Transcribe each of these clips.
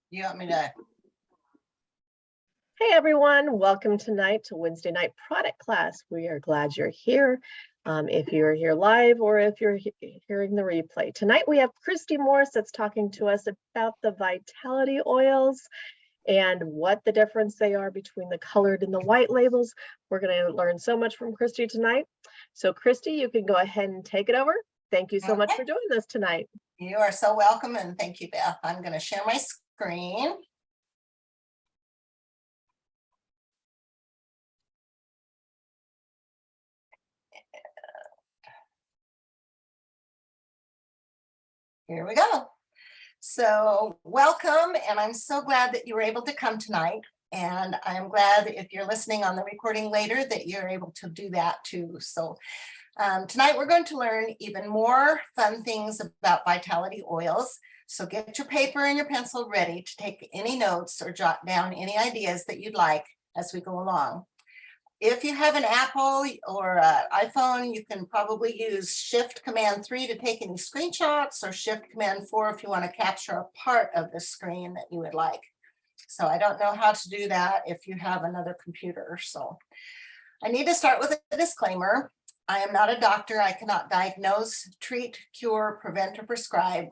You want me to? Hey everyone, welcome tonight to Wednesday night product class. We are glad you're here. If you're here live or if you're hearing the replay. Tonight we have Christie Morris that's talking to us about the vitality oils and what the difference they are between the colored and the white labels. We're going to learn so much from Christie tonight. So Christie, you can go ahead and take it over. Thank you so much for doing this tonight. You are so welcome, and thank you, Beth. I'm going to share my screen. Here we go. So welcome, and I'm so glad that you were able to come tonight. And I'm glad if you're listening on the recording later that you're able to do that too. So tonight we're going to learn even more fun things about vitality oils. So get your paper and your pencil ready to take any notes or jot down any ideas that you'd like as we go along. If you have an Apple or iPhone, you can probably use Shift Command 3 to take any screenshots, or Shift Command 4 if you want to capture a part of the screen that you would like. So I don't know how to do that if you have another computer. So I need to start with a disclaimer. I am not a doctor. I cannot diagnose, treat, cure, prevent, or prescribe.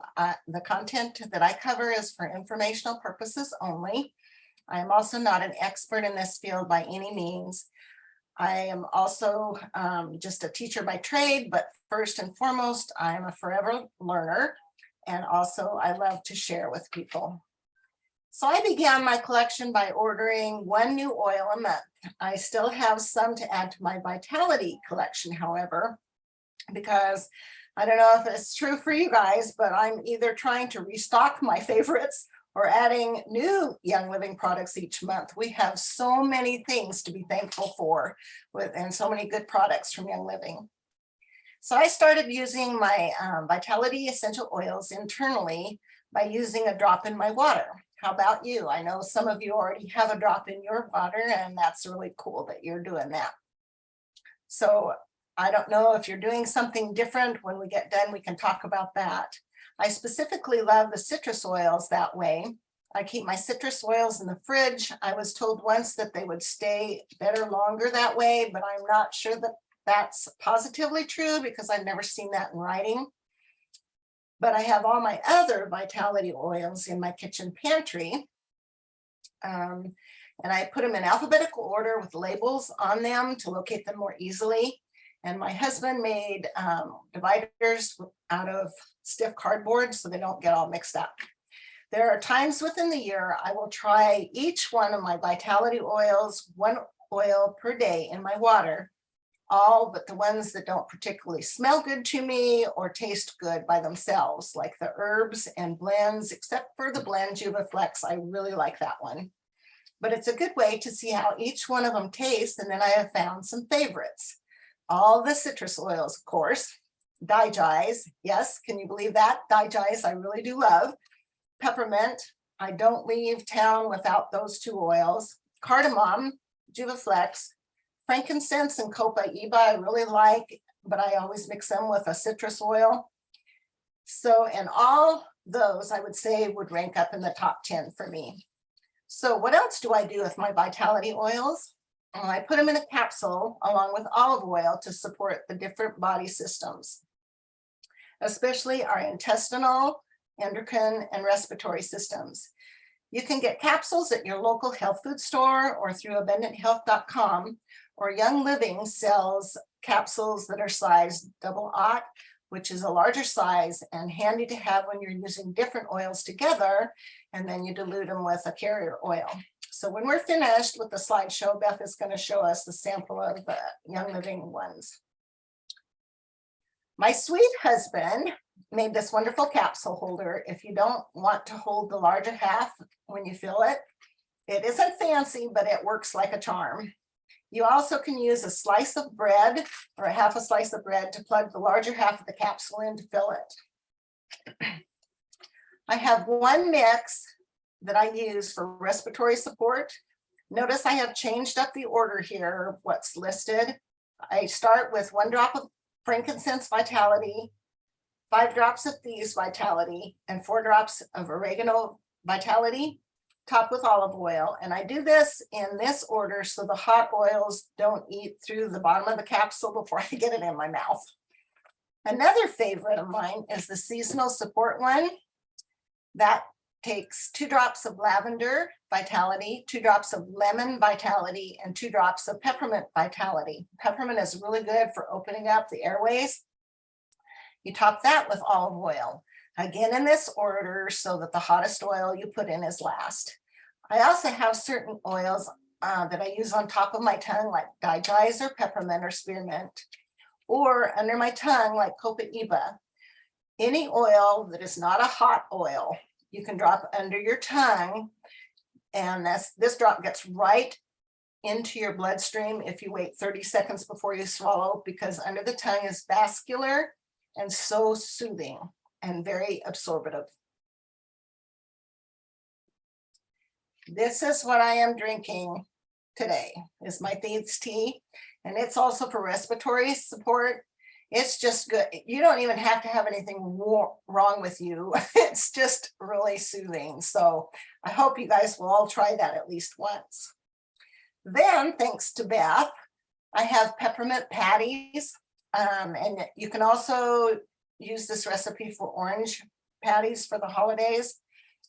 The content that I cover is for informational purposes only. I am also not an expert in this field by any means. I am also just a teacher by trade, but first and foremost, I'm a forever learner, and also I love to share with people. So I began my collection by ordering one new oil a month. I still have some to add to my vitality collection, however, because I don't know if it's true for you guys, but I'm either trying to restock my favorites or adding new Young Living products each month. We have so many things to be thankful for and so many good products from Young Living. So I started using my vitality essential oils internally by using a drop in my water. How about you? I know some of you already have a drop in your water, and that's really cool that you're doing that. So I don't know if you're doing something different. When we get done, we can talk about that. I specifically love the citrus oils that way. I keep my citrus oils in the fridge. I was told once that they would stay better longer that way, but I'm not sure that that's positively true because I've never seen that in writing. But I have all my other vitality oils in my kitchen pantry. And I put them in alphabetical order with labels on them to locate them more easily. And my husband made dividers out of stiff cardboard so they don't get all mixed up. There are times within the year I will try each one of my vitality oils, one oil per day in my water, all but the ones that don't particularly smell good to me or taste good by themselves, like the herbs and blends, except for the blend Juvaflex. I really like that one. But it's a good way to see how each one of them tastes, and then I have found some favorites. All the citrus oils, of course. Digize, yes, can you believe that? Digize, I really do love. Peppermint, I don't leave town without those two oils. Cardamom, Juvaflex, frankincense and Copaiba I really like, but I always mix them with a citrus oil. So, and all those I would say would rank up in the top 10 for me. So what else do I do with my vitality oils? I put them in a capsule along with olive oil to support the different body systems, especially our intestinal, endocrine, and respiratory systems. You can get capsules at your local health food store or through abundanthealth.com, or Young Living sells capsules that are sized double aught, which is a larger size and handy to have when you're using different oils together, and then you dilute them with a carrier oil. So when we're finished with the slideshow, Beth is going to show us the sample of the Young Living ones. My sweet husband made this wonderful capsule holder. If you don't want to hold the larger half when you fill it, it isn't fancy, but it works like a charm. You also can use a slice of bread or a half a slice of bread to plug the larger half of the capsule in to fill it. I have one mix that I use for respiratory support. Notice I have changed up the order here, what's listed. I start with 1 drop of frankincense vitality, 5 drops of thieves vitality, and 4 drops of oregano vitality, top with olive oil. And I do this in this order so the hot oils don't eat through the bottom of the capsule before I get it in my mouth. Another favorite of mine is the seasonal support one. That takes 2 drops of lavender vitality, 2 drops of lemon vitality, and 2 drops of peppermint vitality. Peppermint is really good for opening up the airways. You top that with olive oil, again in this order so that the hottest oil you put in is last. I also have certain oils that I use on top of my tongue, like digeyser, peppermint, or spearmint, or under my tongue, like copaíba. Any oil that is not a hot oil, you can drop under your tongue, and this drop gets right into your bloodstream if you wait 30 seconds before you swallow, because under the tongue is vascular and so soothing and very absorbative. This is what I am drinking today, is my Thieves tea, and it's also for respiratory support. It's just good. You don't even have to have anything wrong with you. It's just really soothing. So I hope you guys will all try that at least once. Then, thanks to Beth, I have peppermint patties. And you can also use this recipe for orange patties for the holidays.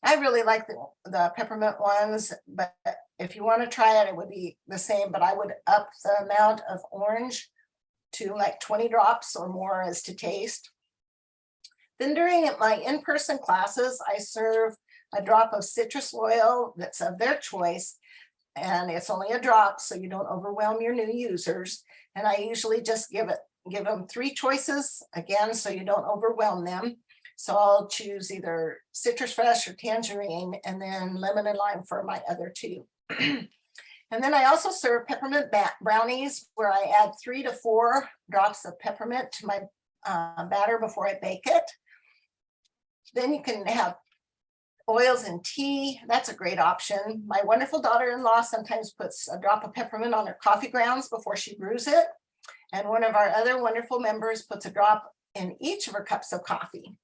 I really like the peppermint ones, but if you want to try it, it would be the same, but I would up the amount of orange to like 20 drops or more as to taste. Then during my in-person classes, I serve a drop of citrus oil that's of their choice, and it's only a drop so you don't overwhelm your new users. And I usually just give them 3 choices, again, so you don't overwhelm them. So I'll choose either citrus fresh or tangerine, and then lemon and lime for my other 2. And then I also serve peppermint brownies, where I add 3 to 4 drops of peppermint to my batter before I bake it. Then you can have oils in tea. That's a great option. My wonderful daughter-in-law sometimes puts a drop of peppermint on her coffee grounds before she brews it. And one of our other wonderful members puts a drop in each of her cups of coffee.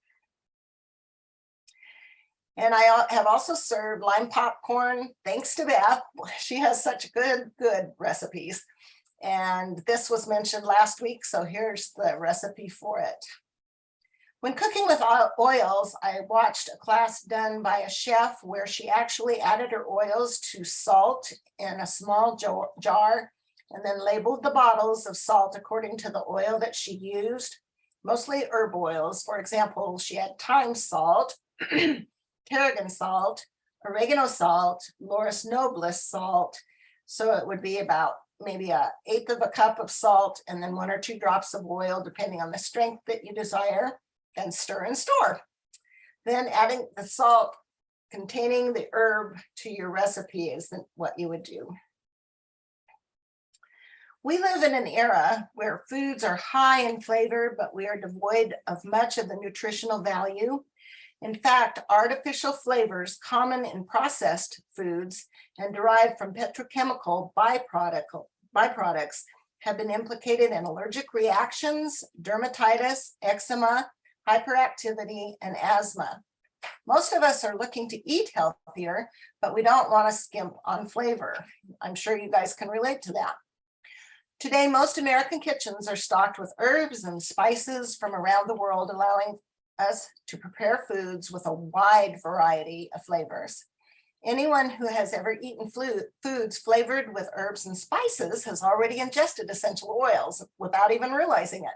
And I have also served lime popcorn, thanks to Beth. She has such good recipes. And this was mentioned last week, so here's the recipe for it. When cooking with oils, I watched a class done by a chef where she actually added her oils to salt in a small jar and then labeled the bottles of salt according to the oil that she used, mostly herb oils. For example, she had thyme salt, tarragon salt, oregano salt, Laurus nobilis salt. So it would be about maybe 1/8 of a cup of salt and then 1 or 2 drops of oil, depending on the strength that you desire, and stir and store. Then adding the salt containing the herb to your recipe is what you would do. We live in an era where foods are high in flavor, but we are devoid of much of the nutritional value. In fact, artificial flavors common in processed foods and derived from petrochemical byproducts have been implicated in allergic reactions, dermatitis, eczema, hyperactivity, and asthma. Most of us are looking to eat healthier, but we don't want to skimp on flavor. I'm sure you guys can relate to that. Today, most American kitchens are stocked with herbs and spices from around the world, allowing us to prepare foods with a wide variety of flavors. Anyone who has ever eaten foods flavored with herbs and spices has already ingested essential oils without even realizing it.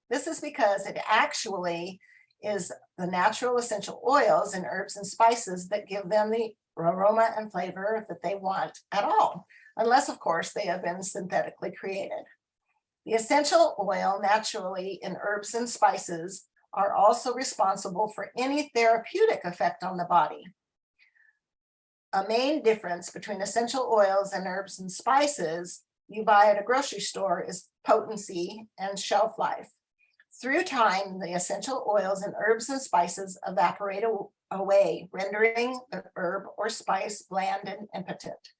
This is because it actually is the natural essential oils and herbs and spices that give them the aroma and flavor that they want at all, unless, of course, they have been synthetically created. The essential oil naturally in herbs and spices are also responsible for any therapeutic effect on the body. A main difference between essential oils and herbs and spices you buy at a grocery store is potency and shelf life. Through time, the essential oils and herbs and spices evaporate away, rendering the herb or spice bland and impotent.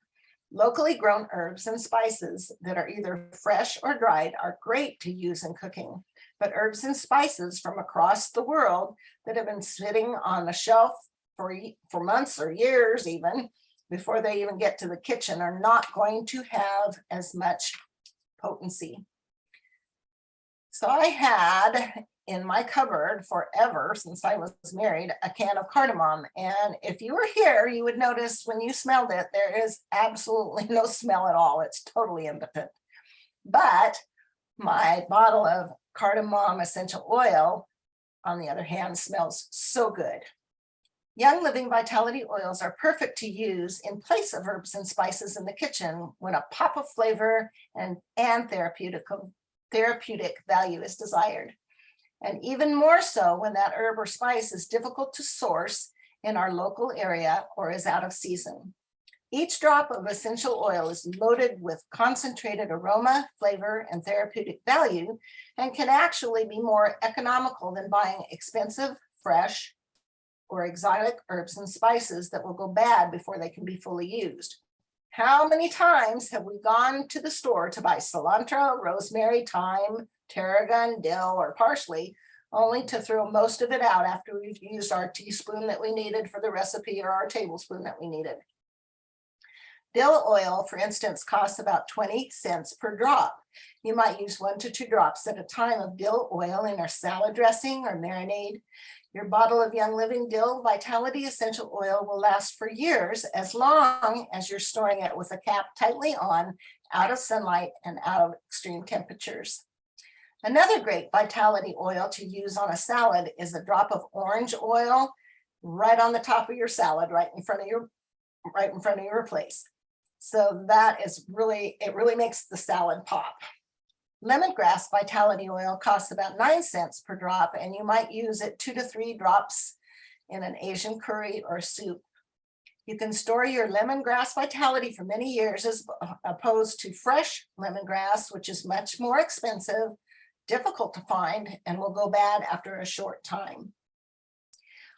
Locally grown herbs and spices that are either fresh or dried are great to use in cooking, but herbs and spices from across the world that have been sitting on the shelf for months or years even before they even get to the kitchen are not going to have as much potency. So I had in my cupboard forever since I was married a can of cardamom. And if you were here, you would notice when you smelled it, there is absolutely no smell at all. It's totally impotent. But my bottle of cardamom essential oil, on the other hand, smells so good. Young Living Vitality oils are perfect to use in place of herbs and spices in the kitchen when a pop of flavor and therapeutic value is desired. And even more so when that herb or spice is difficult to source in our local area or is out of season. Each drop of essential oil is loaded with concentrated aroma, flavor, and therapeutic value, and can actually be more economical than buying expensive, fresh, or exotic herbs and spices that will go bad before they can be fully used. How many times have we gone to the store to buy cilantro, rosemary, thyme, tarragon, dill, or parsley, only to throw most of it out after we've used our teaspoon that we needed for the recipe or our tablespoon that we needed? Dill oil, for instance, costs about 20 cents per drop. You might use 1 to 2 drops at a time of dill oil in our salad dressing or marinade. Your bottle of Young Living Dill Vitality Essential Oil will last for years as long as you're storing it with a cap tightly on, out of sunlight and out of extreme temperatures. Another great vitality oil to use on a salad is a drop of orange oil right on the top of your salad, right in front of your place. So that is it really makes the salad pop. Lemongrass Vitality Oil costs about 9 cents per drop, and you might use it 2 to 3 drops in an Asian curry or soup. You can store your lemongrass vitality for many years as opposed to fresh lemongrass, which is much more expensive, difficult to find, and will go bad after a short time.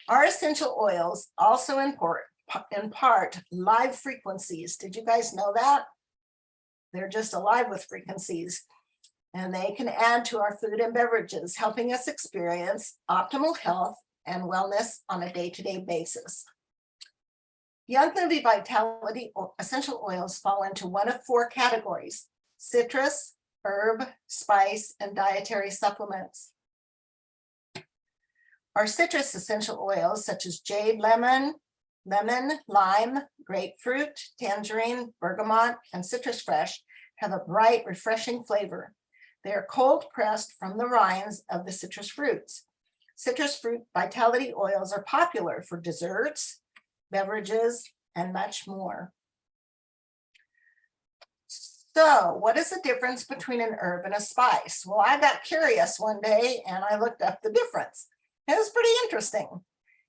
Our essential oils also impart live frequencies. Did you guys know that? They're just alive with frequencies. And they can add to our food and beverages, helping us experience optimal health and wellness on a day-to-day basis. Young Living Vitality essential oils fall into one of 4 categories: citrus, herb, spice, and dietary supplements. Our citrus essential oils, such as jade lemon, lime, grapefruit, tangerine, bergamot, and citrus fresh, have a bright, refreshing flavor. They are cold pressed from the rinds of the citrus fruits. Citrus fruit vitality oils are popular for desserts, beverages, and much more. So what is the difference between an herb and a spice? Well, I got curious one day and I looked up the difference. It was pretty interesting.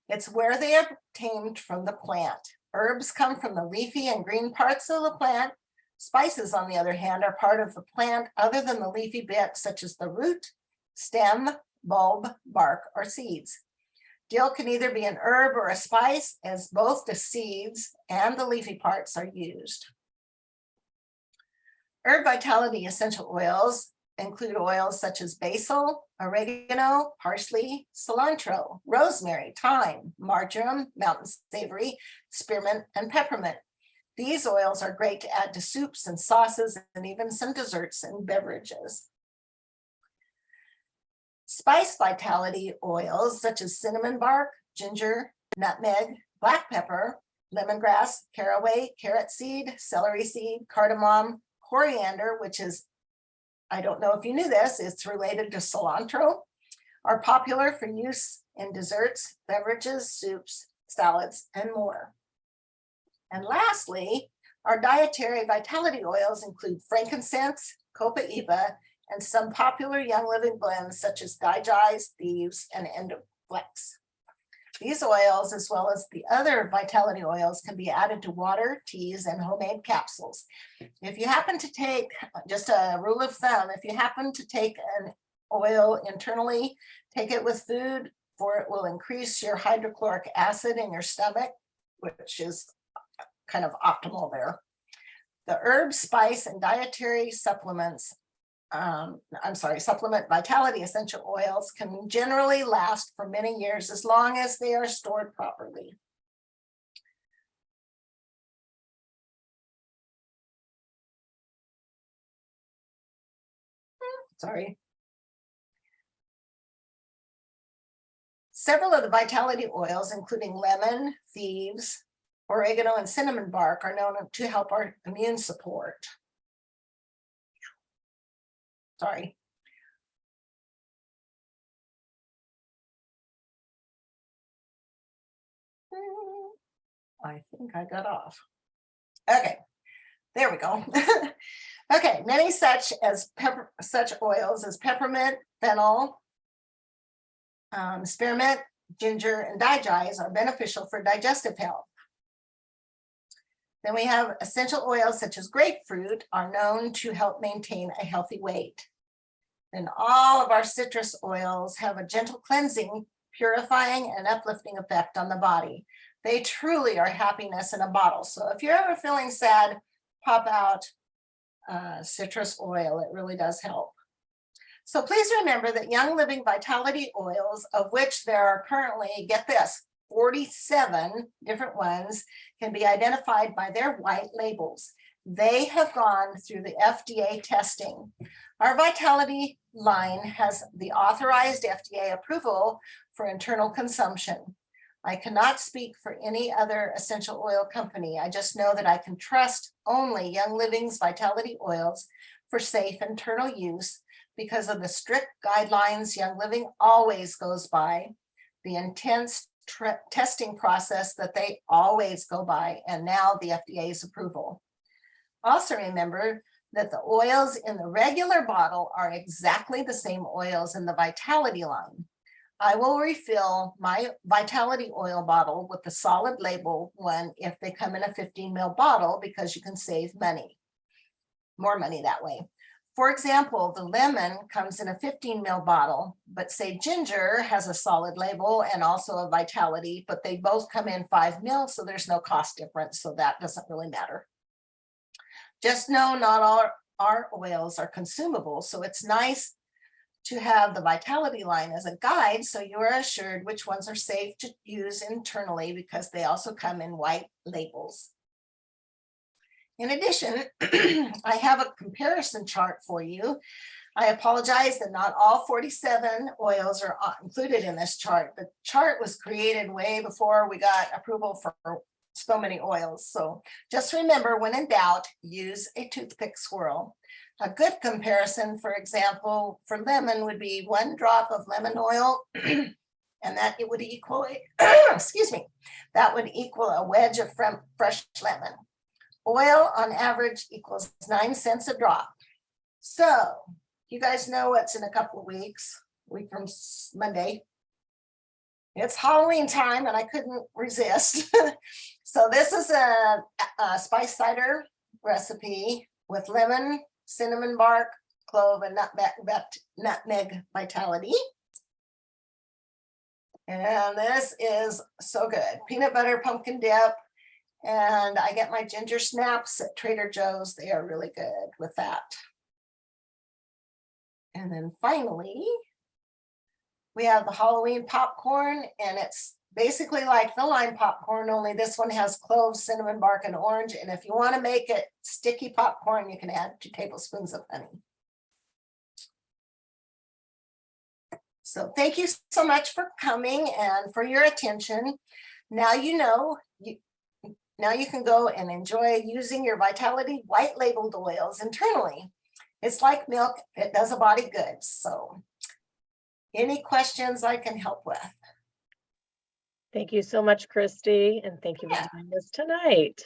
It's where they are obtained from the plant. Herbs come from the leafy and green parts of the plant. Spices, on the other hand, are part of the plant other than the leafy bits, such as the root, stem, bulb, bark, or seeds. Dill can either be an herb or a spice, as both the seeds and the leafy parts are used. Herb vitality essential oils include oils such as basil, oregano, parsley, cilantro, rosemary, thyme, marjoram, mountain savory, spearmint, and peppermint. These oils are great to add to soups and sauces and even some desserts and beverages. Spice vitality oils such as cinnamon bark, ginger, nutmeg, black pepper, lemongrass, caraway, carrot seed, celery seed, cardamom, coriander, which is, I don't know if you knew this, it's related to cilantro, are popular for use in desserts, beverages, soups, salads, and more. And lastly, our dietary vitality oils include frankincense, copaiba, and some popular Young Living blends such as Digize, Thieves, and Endoflex. These oils, as well as the other vitality oils, can be added to water, teas, and homemade capsules. If you happen to take, just a rule of thumb, if you happen to take an oil internally, take it with food, for it will increase your hydrochloric acid in your stomach, which is kind of optimal there. The herb, spice, and dietary supplements, supplement vitality essential oils can generally last for many years as long as they are stored properly. Sorry. Several of the vitality oils, including lemon, thieves, oregano, and cinnamon bark, are known to help our immune support. Sorry. I think I got off. Okay, there we go. Okay, many such oils as peppermint, fennel, spearmint, ginger, and digize are beneficial for digestive health. Then we have essential oils such as grapefruit are known to help maintain a healthy weight. Then all of our citrus oils have a gentle cleansing, purifying, and uplifting effect on the body. They truly are happiness in a bottle. So if you're ever feeling sad, pop out citrus oil. It really does help. So please remember that Young Living Vitality oils, of which there are currently, get this, 47 different ones, can be identified by their white labels. They have gone through the FDA testing. Our Vitality line has the authorized FDA approval for internal consumption. I cannot speak for any other essential oil company. I just know that I can trust only Young Living's Vitality oils for safe internal use because of the strict guidelines Young Living always goes by, the intense testing process that they always go by, and now the FDA's approval. Also remember that the oils in the regular bottle are exactly the same oils in the Vitality line. I will refill my Vitality oil bottle with the solid label one if they come in a 15 ml bottle, because you can save money, more money that way. For example, the lemon comes in a 15 ml bottle, but say ginger has a solid label and also a Vitality, but they both come in 5 ml, so there's no cost difference, so that doesn't really matter. Just know not all our oils are consumable, so it's nice to have the Vitality line as a guide so you are assured which ones are safe to use internally, because they also come in white labels. In addition, I have a comparison chart for you. I apologize that not all 47 oils are included in this chart. The chart was created way before we got approval for so many oils. So just remember, when in doubt, use a toothpick swirl. A good comparison, for example, for lemon would be 1 drop of lemon oil, and that it would equal, excuse me, that would equal a wedge of fresh lemon. Oil on average equals 9 cents a drop. So you guys know what's in a couple of weeks, week from Monday. It's Halloween time and I couldn't resist. So this is a spice cider recipe with lemon, cinnamon bark, clove, and nutmeg Vitality. And this is so good. Peanut butter pumpkin dip. And I get my ginger snaps at Trader Joe's. They are really good with that. And then finally, we have the Halloween popcorn, and it's basically like the lime popcorn, only this one has cloves, cinnamon bark, and orange. And if you want to make it sticky popcorn, you can add 2 tablespoons of honey. So thank you so much for coming and for your attention. Now you know, now you can go and enjoy using your Vitality white labeled oils internally. It's like milk, it does a body good. So any questions I can help with? Thank you so much, Christy, and thank you for joining us tonight.